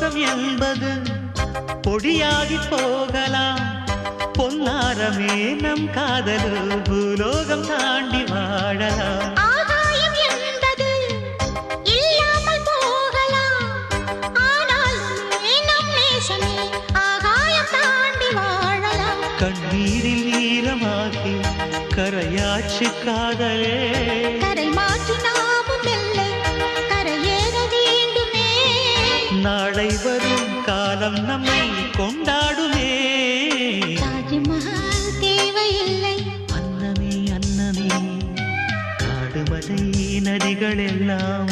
பூலோகம் என்பது பொடியாகி போகலாம். பொன்னாரமே நம் காதலு பூலோகம் தாண்டி வாழலாம். ஆகாயம் என்பது இல்லாமல் போகலாம். ஆனால் நம் நேசமே ஆகாயம் தாண்டி வாழலாம். கண்ணீரில் ஈரமாகி கரையாட்சி காதலே. கரை மாற்றி நாமும் இல்லை கரையேற வேண்டுமே. நாளை வரும் காலம் நம்மை கொண்டாடுமே. தாஜ்மஹால் தேவையில்லை அன்னமே அன்னமே காடுமலை நதிகள் எல்லாம்